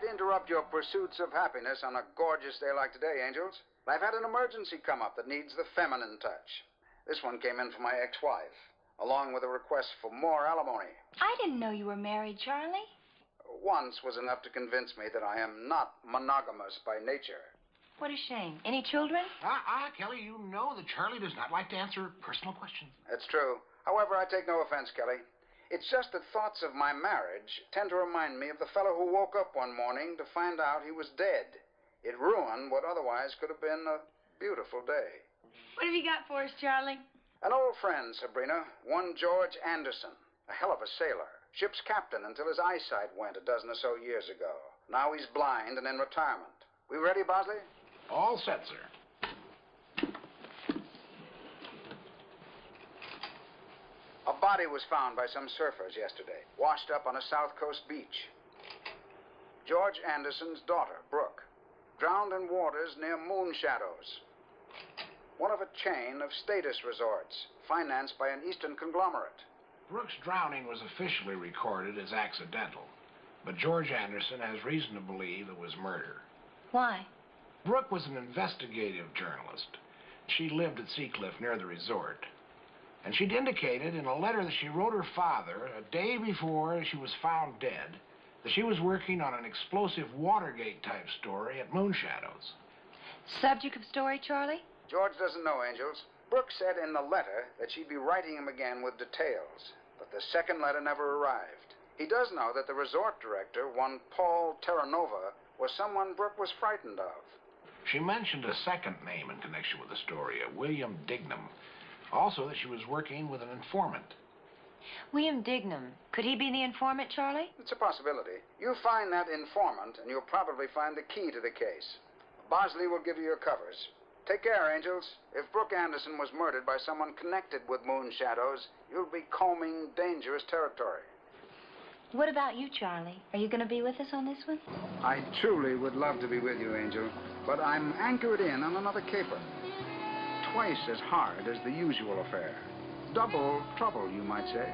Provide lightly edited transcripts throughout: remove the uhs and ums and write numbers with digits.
to interrupt your pursuits of happiness on a gorgeous day like today, Angels. I've had an emergency come up that needs the feminine touch. This one came in from my ex-wife, along with a request for more alimony. I didn't know you were married, Charlie. Once was enough to convince me that I am not monogamous by nature. What a shame. Any children? Kelly, you know that Charlie does not like to answer personal questions. That's true. However, I take no offense, Kelly. It's just that thoughts of my marriage tend to remind me of the fellow who woke up one morning to find out he was dead. It ruined what otherwise could have been a beautiful day. What have you got for us, Charlie? An old friend, Sabrina, one George Anderson, a hell of a sailor, ship's captain until his eyesight went a dozen or so years ago. Now he's blind and in retirement. We ready, Bosley? All set, sir. A body was found by some surfers yesterday, washed up on a South Coast beach. George Anderson's daughter, Brooke, drowned in waters near Moon Shadows, one of a chain of status resorts financed by an Eastern conglomerate. Brooke's drowning was officially recorded as accidental, but George Anderson has reason to believe it was murder. Why? Brooke was an investigative journalist. She lived at Seacliff near the resort. And she'd indicated in a letter that she wrote her father a day before she was found dead that she was working on an explosive Watergate-type story at Moon Shadows. Subject of story, Charlie? George doesn't know, Angels. Brooke said in the letter that she'd be writing him again with details, but the second letter never arrived. He does know that the resort director, one Paul Terranova, was someone Brooke was frightened of. She mentioned a second name in connection with the story, a William Dignam. Also that she was working with an informant. William Dignam. Could he be the informant, Charlie? It's a possibility. You find that informant, and you'll probably find the key to the case. Bosley will give you your covers. Take care, Angels. If Brooke Anderson was murdered by someone connected with Moon Shadows, you'll be combing dangerous territory. What about you, Charlie? Are you going to be with us on this one? I truly would love to be with you, Angel, but I'm anchored in on another caper. Twice as hard as the usual affair. Double trouble, you might say.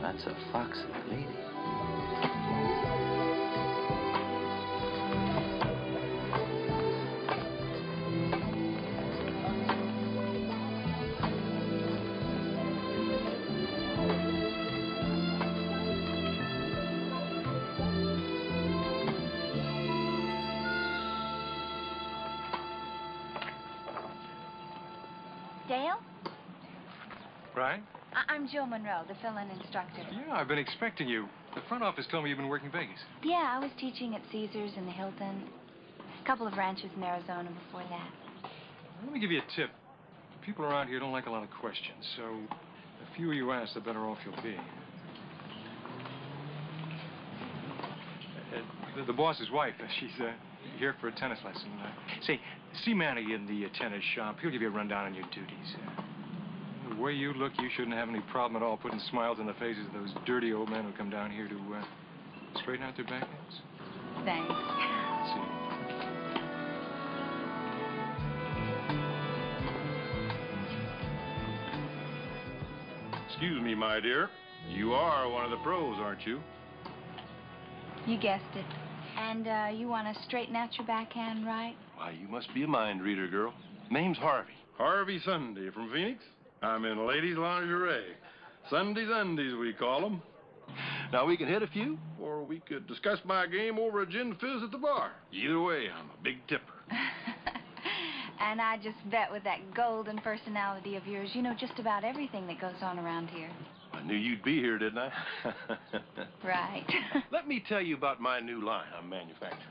That's a foxy lady. Dale? Right? I'm Jill Monroe, the fill-in instructor. Yeah, I've been expecting you. The front office told me you've been working Vegas. Yeah, I was teaching at Caesars and the Hilton. A couple of ranches in Arizona before that. Let me give you a tip. People around here don't like a lot of questions, so the fewer you ask, the better off you'll be. The boss's wife, she's here for a tennis lesson. Say, see Manny in the tennis shop. He'll give you a rundown on your duties. The way you look, you shouldn't have any problem at all putting smiles on the faces of those dirty old men who come down here to straighten out their backends. Thanks. See. Excuse me, my dear. You are one of the pros, aren't you? You guessed it. And you want to straighten out your backhand, right? Why, you must be a mind reader, girl. Name's Harvey. Harvey Sunday from Phoenix. I'm in ladies' lingerie. Sundays undies, we call them. Now, we can hit a few, or we could discuss my game over a gin fizz at the bar. Either way, I'm a big tipper. And I just bet with that golden personality of yours, you know just about everything that goes on around here. I knew you'd be here, didn't I? Right. Let me tell you about my new line I'm manufacturing.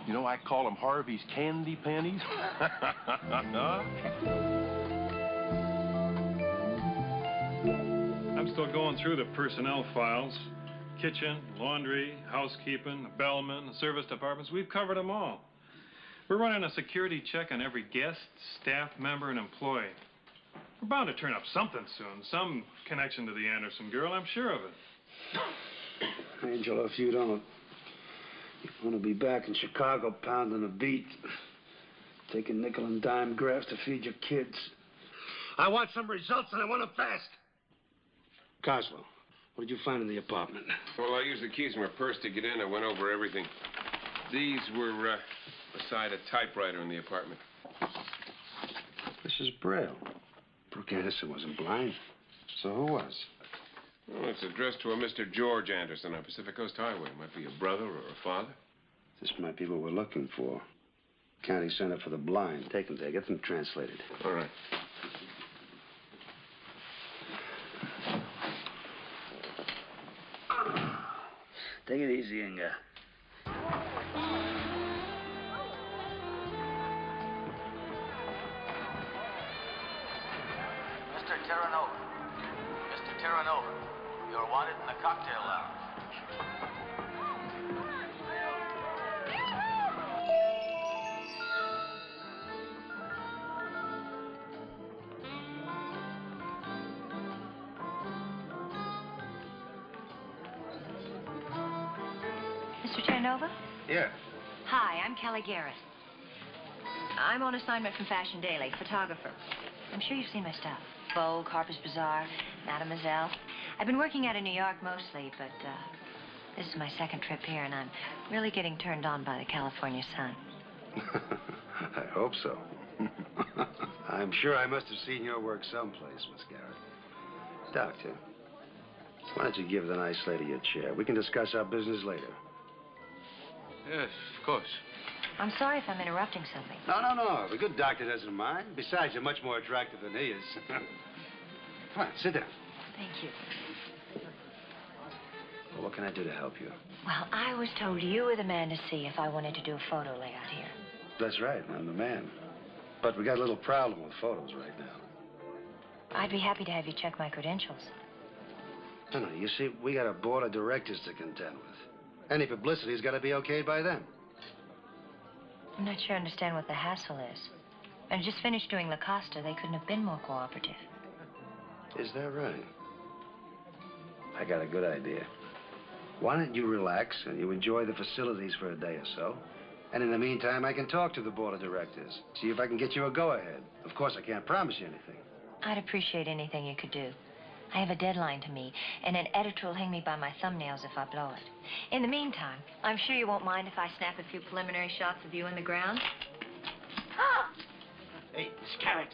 You know, I call them Harvey's Candy Panties. I'm still going through the personnel files. kitchen, laundry, housekeeping, the bellman, the service departments. We've covered them all. We're running a security check on every guest, staff member, and employee. We're bound to turn up something soon. Some connection to the Anderson girl, I'm sure of it. Angel, if you don't, you want to be back in Chicago pounding a beat, taking nickel and dime grafts to feed your kids. I want some results, and I want them fast. Coslow, what did you find in the apartment? Well, I used the keys from her purse to get in. I went over everything. These were beside a typewriter in the apartment. This is Braille. Brooke Anderson wasn't blind. So who was? Well, it's addressed to a Mr. George Anderson on Pacific Coast Highway. Might be a brother or a father. This might be what we're looking for. County Center for the Blind. Take them there. Get them translated. All right. Take it easy, Inga. Mr. Terranova. Mr. Terranova, you're wanted in the cocktail lounge. Mr. Terranova? Yeah. Hi, I'm Kelly Garrett. I'm on assignment from Fashion Daily, photographer. I'm sure you've seen my stuff. Vogue, Harper's Bazaar, Mademoiselle. I've been working out of New York mostly, but this is my second trip here, and I'm really getting turned on by the California sun. I hope so. I'm sure I must have seen your work someplace, Miss Garrett. Doctor, why don't you give the nice lady a chair? We can discuss our business later. Yes, of course. I'm sorry if I'm interrupting something. No. The good doctor doesn't mind. Besides, you're much more attractive than he is. Come on, sit down. Thank you. Well, what can I do to help you? Well, I was told you were the man to see if I wanted to do a photo layout here. That's right, I'm the man. But we got a little problem with photos right now. I'd be happy to have you check my credentials. No, you see, we got a board of directors to contend with. Any publicity's got to be okayed by them. I'm not sure I understand what the hassle is. I just finished doing La Costa. They couldn't have been more cooperative. Is that right? I got a good idea. Why don't you relax and you enjoy the facilities for a day or so? And in the meantime, I can talk to the board of directors. See if I can get you a go-ahead. Of course, I can't promise you anything. I'd appreciate anything you could do. I have a deadline to meet, and an editor will hang me by my thumbnails if I blow it. In the meantime, I'm sure you won't mind if I snap a few preliminary shots of you in the ground. Hey, Miss Garrett.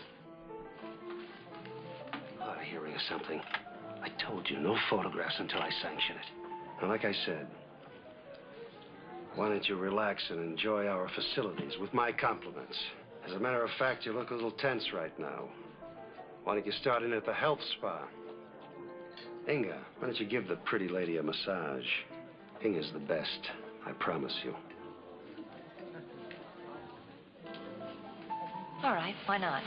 Hard of hearing or something. I told you, no photographs until I sanction it. And like I said, why don't you relax and enjoy our facilities with my compliments? As a matter of fact, you look a little tense right now. Why don't you start in at the health spa? Inga, why don't you give the pretty lady a massage? Inga's the best, I promise you. All right, why not?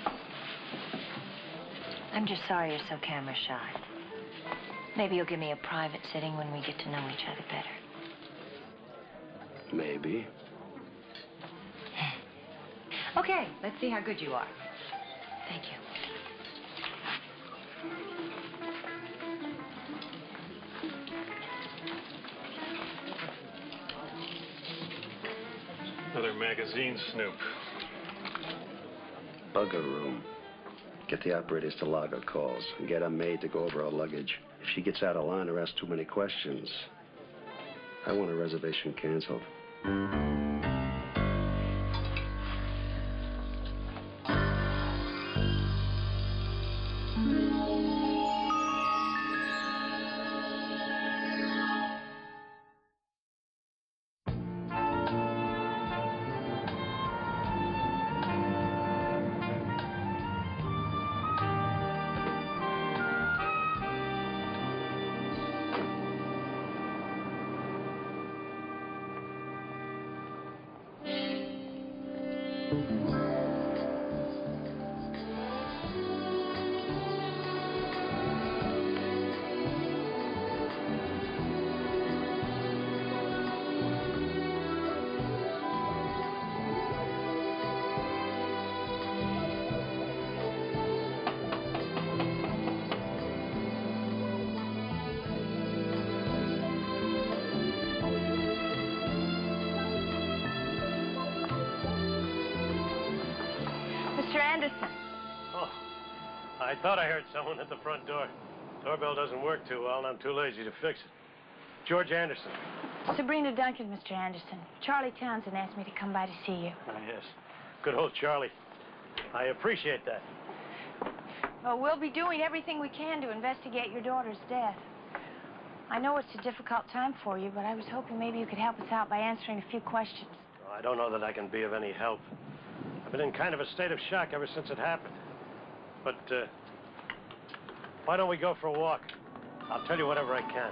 I'm just sorry you're so camera shy. Maybe you'll give me a private sitting when we get to know each other better. Maybe. Okay, let's see how good you are. Thank you. Another magazine snoop. Bugger room. Get the operators to log her calls and get a maid to go over her luggage. If she gets out of line or asks too many questions, I want a reservation canceled. Anderson. Oh, I thought I heard someone at the front door. Doorbell doesn't work too well, and I'm too lazy to fix it. George Anderson. Sabrina Duncan, Mr. Anderson. Charlie Townsend asked me to come by to see you. Ah, yes. Good old Charlie. I appreciate that. Well, we'll be doing everything we can to investigate your daughter's death. I know it's a difficult time for you, but I was hoping maybe you could help us out by answering a few questions. Oh, I don't know that I can be of any help. I've been in kind of a state of shock ever since it happened. But, why don't we go for a walk? I'll tell you whatever I can.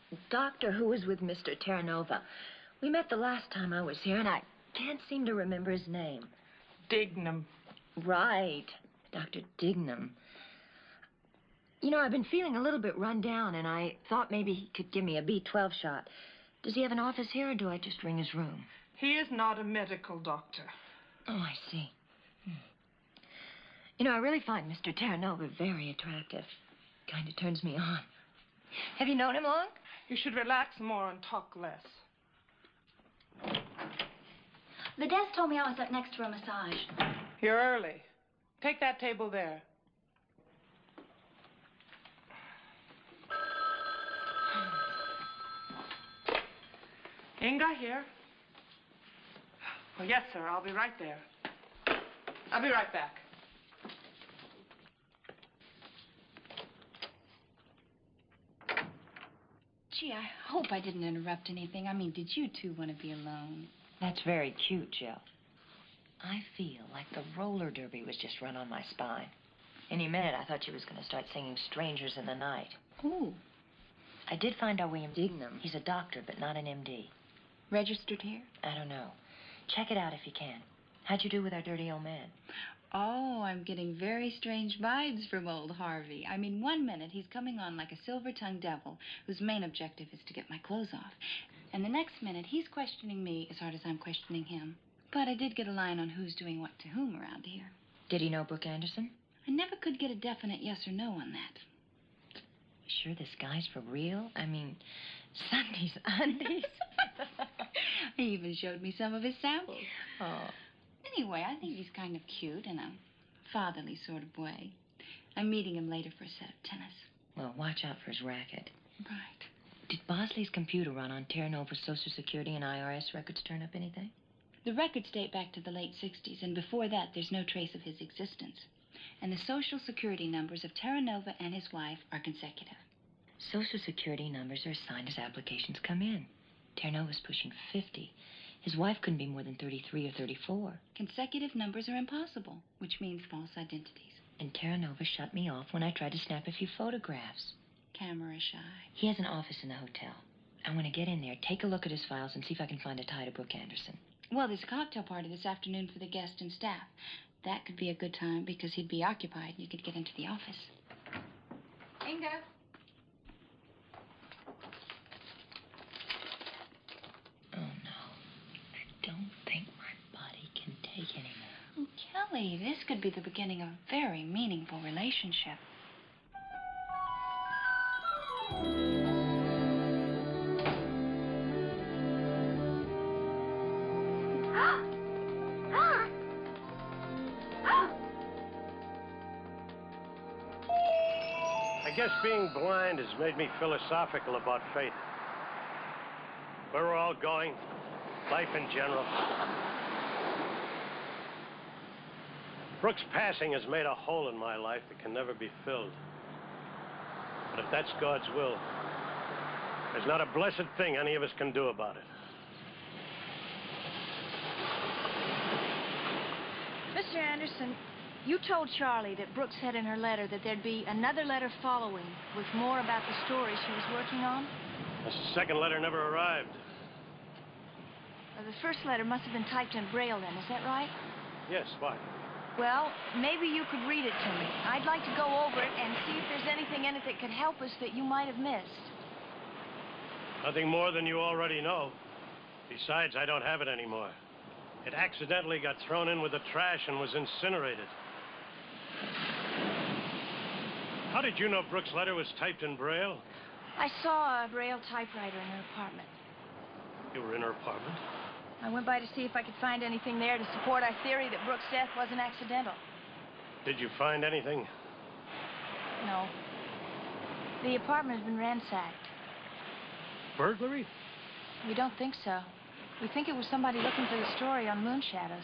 The doctor who was with Mr. Terranova, we met the last time I was here, and I can't seem to remember his name. Dignam. Right, Dr. Dignam. You know, I've been feeling a little bit run down, and I thought maybe he could give me a B12 shot. Does he have an office here, or do I just ring his room? He is not a medical doctor. Oh, I see. You know, I really find Mr. Terranova very attractive. Kind of turns me on. Have you known him long? You should relax more and talk less. The desk told me I was up next for a massage. You're early. Take that table there. Inga here? Oh, yes, sir. I'll be right there. I'll be right back. Gee, I hope I didn't interrupt anything. I mean, did you two want to be alone? That's very cute, Jill. I feel like the roller derby was just run on my spine. Any minute, I thought she was going to start singing Strangers in the Night. Ooh. I did find out William Dignam. He's a doctor, but not an MD. Registered here? I don't know. Check it out if you can. How'd you do with our dirty old man? Oh, I'm getting very strange vibes from old Harvey. I mean, one minute he's coming on like a silver-tongued devil whose main objective is to get my clothes off. And the next minute he's questioning me as hard as I'm questioning him. But I did get a line on who's doing what to whom around here. Did he know Brooke Anderson? I never could get a definite yes or no on that. Sure this guy's for real? I mean, Sunday's undies. He even showed me some of his samples. Oh. Anyway, I think he's kind of cute in a fatherly sort of way. I'm meeting him later for a set of tennis. Well, watch out for his racket. Right. Did Bosley's computer run on Terranova's Social Security and IRS records turn up anything? The records date back to the late 60s, and before that, there's no trace of his existence. And the Social Security numbers of Terranova and his wife are consecutive. Social Security numbers are assigned as applications come in. Terranova's pushing 50. His wife couldn't be more than 33 or 34. Consecutive numbers are impossible, which means false identities. And Terranova shut me off when I tried to snap a few photographs. Camera shy. He has an office in the hotel. I want to get in there, take a look at his files, and see if I can find a tie to Brooke Anderson. Well, there's a cocktail party this afternoon for the guests and staff. That could be a good time because he'd be occupied and you could get into the office. Inga. Oh, no. I don't think my body can take anymore. Oh, Kelly, this could be the beginning of a very meaningful relationship. I guess being blind has made me philosophical about fate. Where we're all going, life in general. Brooke's passing has made a hole in my life that can never be filled. But if that's God's will, there's not a blessed thing any of us can do about it. Mr. Anderson, you told Charlie that Brooke said in her letter that there'd be another letter following with more about the story she was working on? The second letter never arrived. The first letter must have been typed in Braille then, is that right? Yes, why? Well, maybe you could read it to me. I'd like to go over it and see if there's anything in it that could help us that you might have missed. Nothing more than you already know. Besides, I don't have it anymore. It accidentally got thrown in with the trash and was incinerated. How did you know Brooks' letter was typed in Braille? I saw a Braille typewriter in her apartment. You were in her apartment? I went by to see if I could find anything there to support our theory that Brooks' death wasn't accidental. Did you find anything? No. The apartment has been ransacked. Burglary? We don't think so. We think it was somebody looking for the story on moon shadows.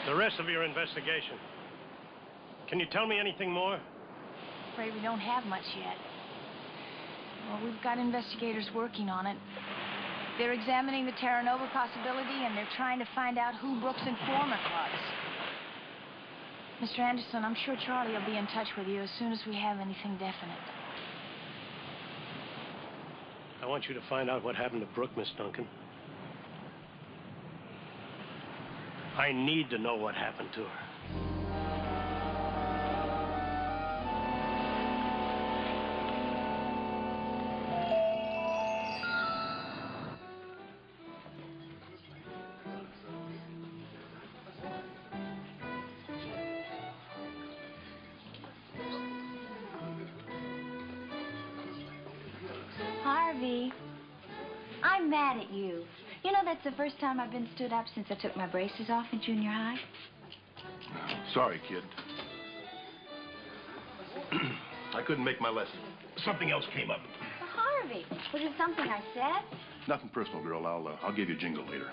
The rest of your investigation. Can you tell me anything more? Afraid we don't have much yet. Well, we've got investigators working on it. They're examining the Terra Nova possibility, and they're trying to find out who Brooks' informant was. Mr. Anderson, I'm sure Charlie will be in touch with you as soon as we have anything definite. I want you to find out what happened to Brooke, Miss Duncan. I need to know what happened to her. Harvey, I'm mad at you. You know, that's the first time I've been stood up since I took my braces off in junior high. Sorry, kid. I couldn't make my lesson. Something else came up. Well, Harvey, was it something I said? Nothing personal, girl. I'll give you a jingle later.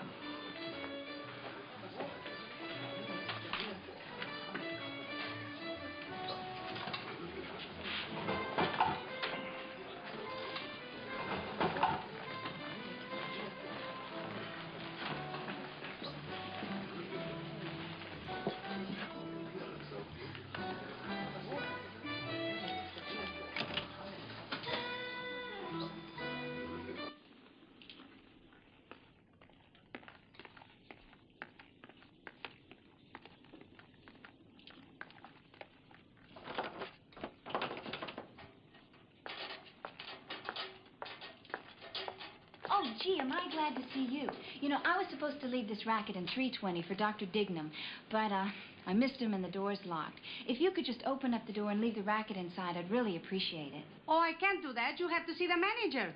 Oh, gee, am I glad to see you. You know, I was supposed to leave this racket in 320 for Dr. Dignam, but, I missed him and the door's locked. If you could just open up the door and leave the racket inside, I'd really appreciate it. Oh, I can't do that. You have to see the manager.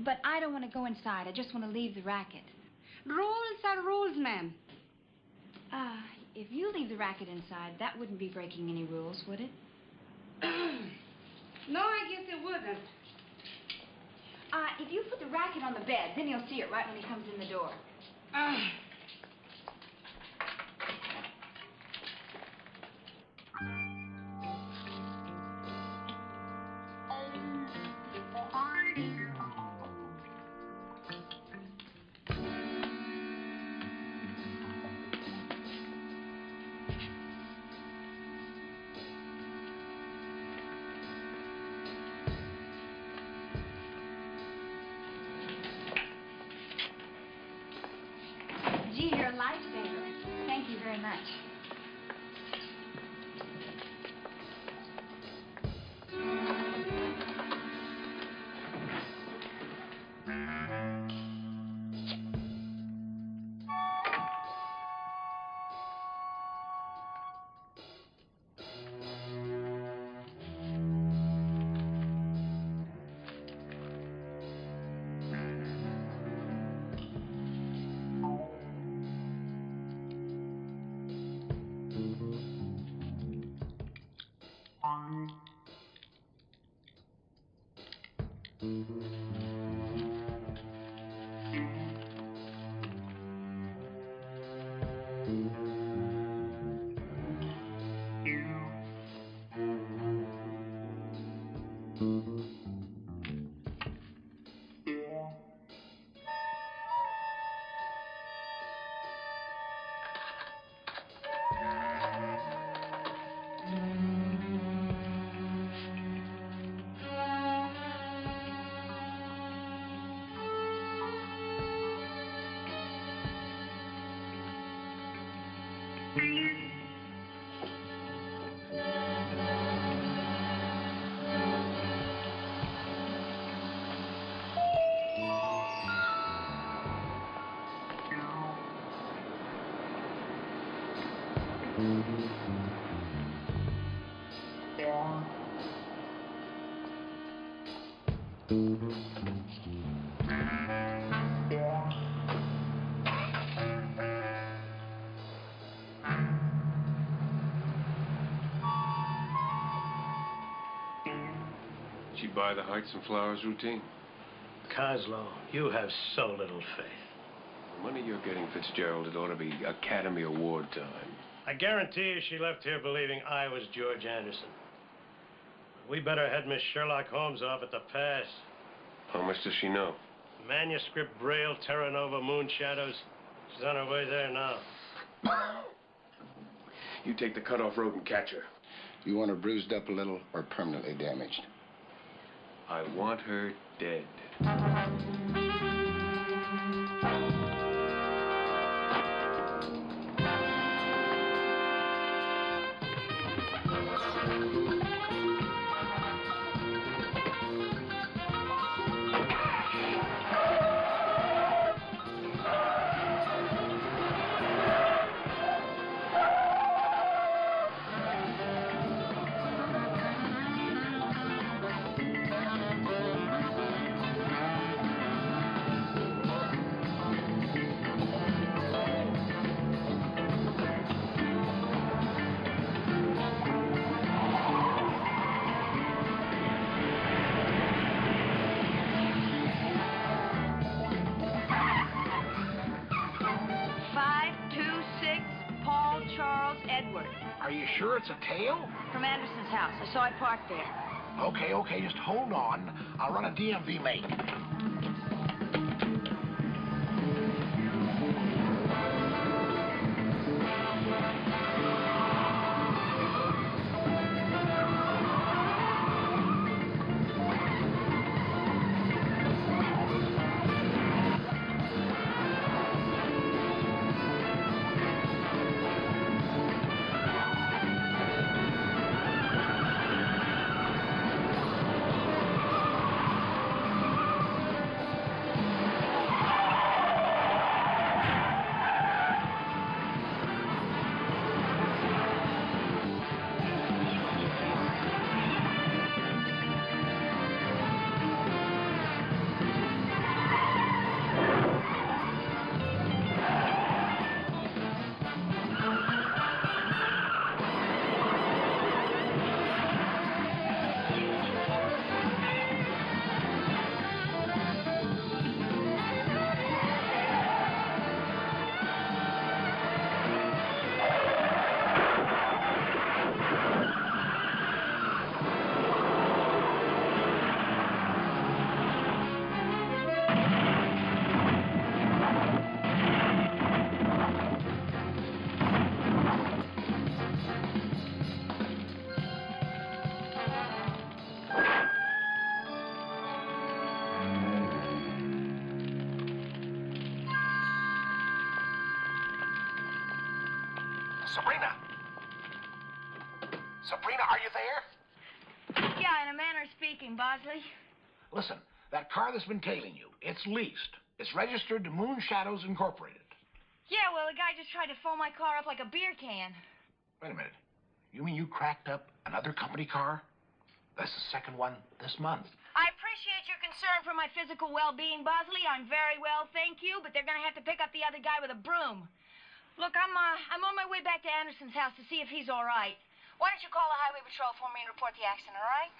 But I don't want to go inside. I just want to leave the racket. Rules are rules, ma'am. If you leave the racket inside, that wouldn't be breaking any rules, would it? No, I guess it wouldn't. If you put the racket on the bed, then he'll see it right when he comes in the door. Gee, you're a lifesaver. Thank you very much. Did you buy the Heights and Flowers routine? Coslow, you have so little faith. The money you're getting, Fitzgerald, it ought to be Academy Award time. I guarantee you she left here believing I was George Anderson. We better head Miss Sherlock Holmes off at the pass. How much does she know? Manuscript, Braille, Terra Nova, Moon Shadows. She's on her way there now. You take the cutoff road and catch her. You want her bruised up a little or permanently damaged? I want her dead. Are you sure it's a tail? From Anderson's house. I saw it parked there. Okay, just hold on. I'll run a DMV make. Sabrina, are you there? Yeah, in a manner of speaking, Bosley. Listen, that car that's been tailing you, it's leased. It's registered to Moon Shadows Incorporated. Yeah, well, the guy just tried to fill my car up like a beer can. Wait a minute. You mean you cracked up another company car? That's the second one this month. I appreciate your concern for my physical well-being, Bosley. I'm very well, thank you, but they're going to have to pick up the other guy with a broom. Look, I'm on my way back to Anderson's house to see if he's all right. Why don't you call the highway patrol for me and report the accident, all right?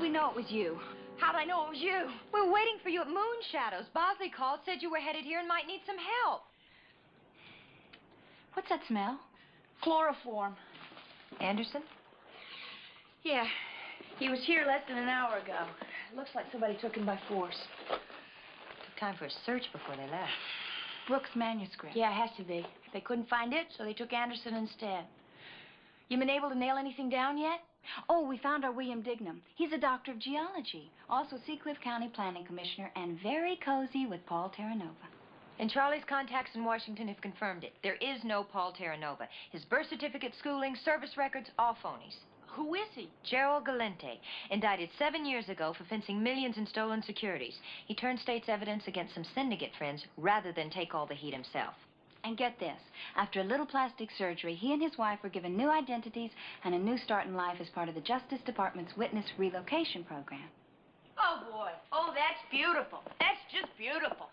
we know it was you? How'd I know it was you? We were waiting for you at Moon Shadows. Bosley called, said you were headed here and might need some help. What's that smell? Chloroform. Anderson? Yeah. He was here less than an hour ago. Looks like somebody took him by force. Took time for a search before they left. Brooks' manuscript. Yeah, it has to be. They couldn't find it, so they took Anderson instead. You been able to nail anything down yet? Oh, we found our William Dignam. He's a doctor of geology, also Seacliff County Planning Commissioner, and very cozy with Paul Terranova. And Charlie's contacts in Washington have confirmed it. There is no Paul Terranova. His birth certificate, schooling, service records, all phonies. Who is he? Gerald Galente, indicted 7 years ago for fencing millions in stolen securities. He turned state's evidence against some syndicate friends rather than take all the heat himself. And get this, after a little plastic surgery, he and his wife were given new identities and a new start in life as part of the Justice Department's witness relocation program. Oh, boy. Oh, that's beautiful. That's just beautiful.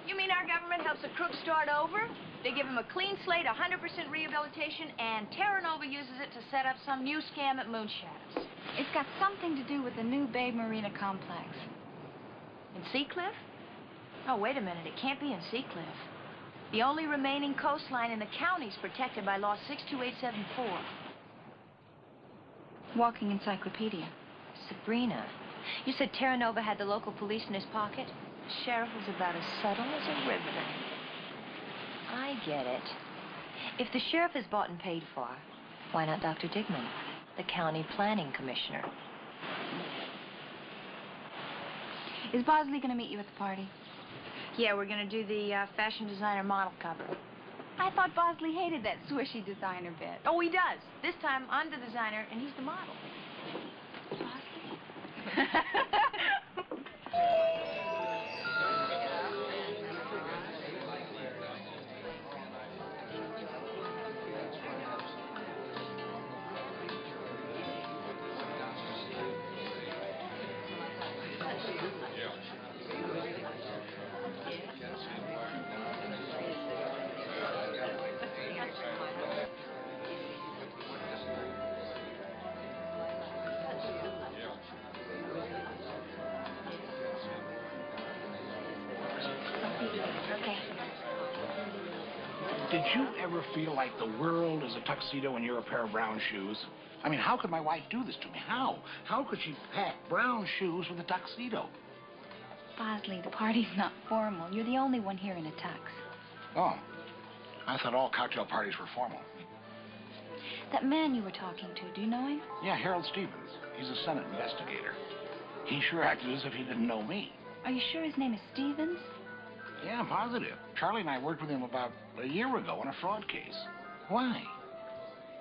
You mean our government helps a crook start over? They give him a clean slate, 100% rehabilitation, and Terranova uses it to set up some new scam at Moon Shadows. It's got something to do with the new Bay Marina complex. In Seacliff? Oh, wait a minute. It can't be in Seacliff. The only remaining coastline in the county is protected by Law 62874. Walking encyclopedia. Sabrina, you said Terranova had the local police in his pocket? The sheriff was about as subtle as a riveter. I get it. If the sheriff is bought and paid for, why not Dr. Digman, the county planning commissioner? Is Bosley going to meet you at the party? Yeah, we're going to do the fashion designer model cover. I thought Bosley hated that swishy designer bit. Oh, he does. This time, I'm the designer, and he's the model. Bosley? Okay. Did you ever feel like the world is a tuxedo and you're a pair of brown shoes? I mean, how could my wife do this to me? How? How could she pack brown shoes with a tuxedo? Bosley, the party's not formal. You're the only one here in a tux. Oh. I thought all cocktail parties were formal. That man you were talking to, do you know him? Yeah, Harold Stevens. He's a Senate investigator. He sure acted as if he didn't know me. Are you sure his name is Stevens? Yeah, I'm positive. Charlie and I worked with him about a year ago on a fraud case. Why?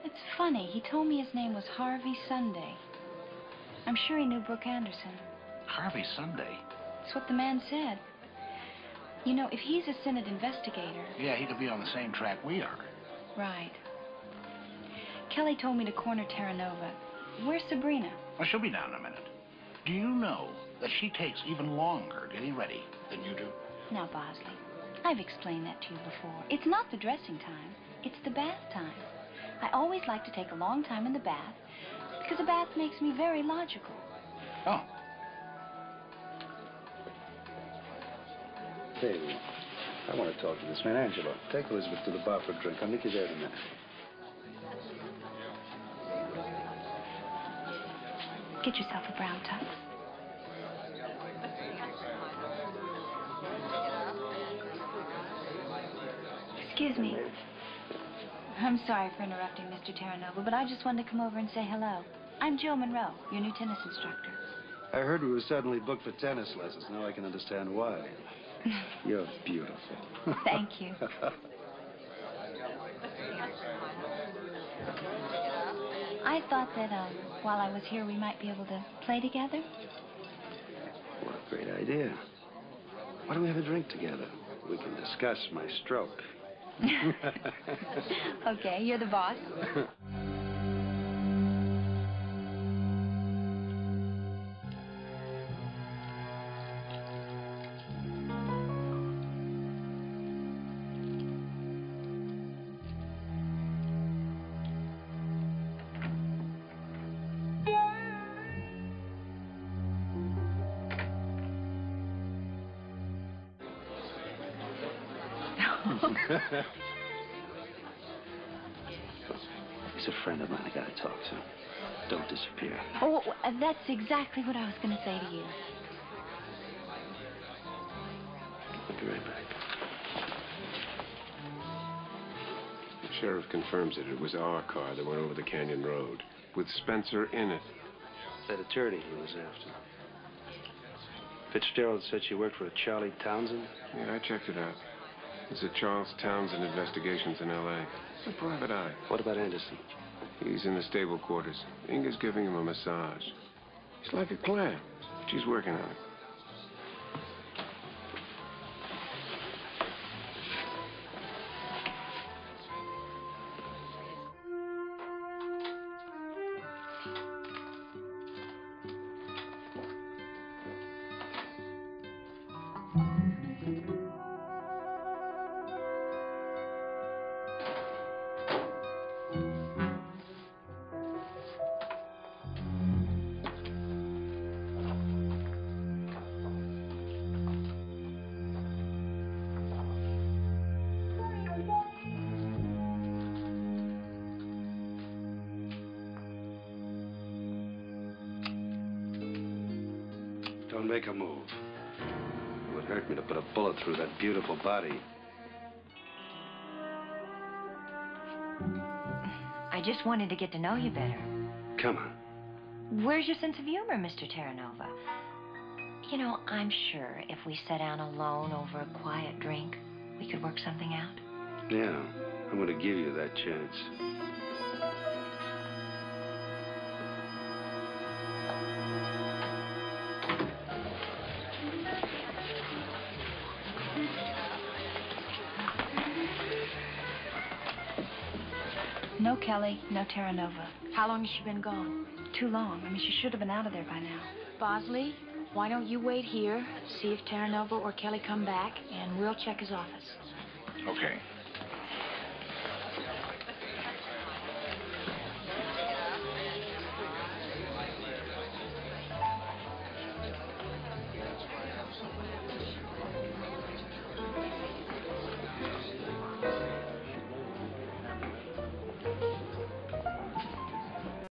It's funny. He told me his name was Harvey Sunday. I'm sure he knew Brooke Anderson. Harvey Sunday? That's what the man said. You know, if he's a Senate investigator... Yeah, he could be on the same track we are. Right. Kelly told me to corner Terranova. Where's Sabrina? Well, she'll be down in a minute. Do you know that she takes even longer getting ready than you do? Now, Bosley, I've explained that to you before. It's not the dressing time. It's the bath time. I always like to take a long time in the bath because a bath makes me very logical. Oh. Hey, I want to talk to this man. Angelo, take Elizabeth to the bar for a drink. I'll meet you there in a minute. Get yourself a brown tux. Excuse me. I'm sorry for interrupting, Mr. Terranova, but I just wanted to come over and say hello. I'm Jill Monroe, your new tennis instructor. I heard we were suddenly booked for tennis lessons. Now I can understand why. You're beautiful. Thank you. I thought that while I was here, we might be able to play together. What a great idea. Why don't we have a drink together? We can discuss my stroke. Okay, you're the boss. He's a friend of mine I gotta talk to. Don't disappear. Oh, that's exactly what I was going to say to you. I'll be right back. The sheriff confirms that it was our car that went over the canyon road, with Spencer in it. That attorney he was after. Fitzgerald said she worked for a Charlie Townsend. Yeah, I checked it out. It's a Charles Townsend Investigations in L.A. It's a private eye. What about Anderson? He's in the stable quarters. Inga's giving him a massage. He's like a clam. She's working on it. Don't make a move. It would hurt me to put a bullet through that beautiful body. I just wanted to get to know you better. Come on. Where's your sense of humor, Mr. Terranova? You know, I'm sure if we sat down alone over a quiet drink, we could work something out. Yeah, I'm going to give you that chance. No Kelly, no Terranova. How long has she been gone? Too long. I mean, she should have been out of there by now. Bosley, why don't you wait here, see if Terranova or Kelly come back, and we'll check his office. Okay.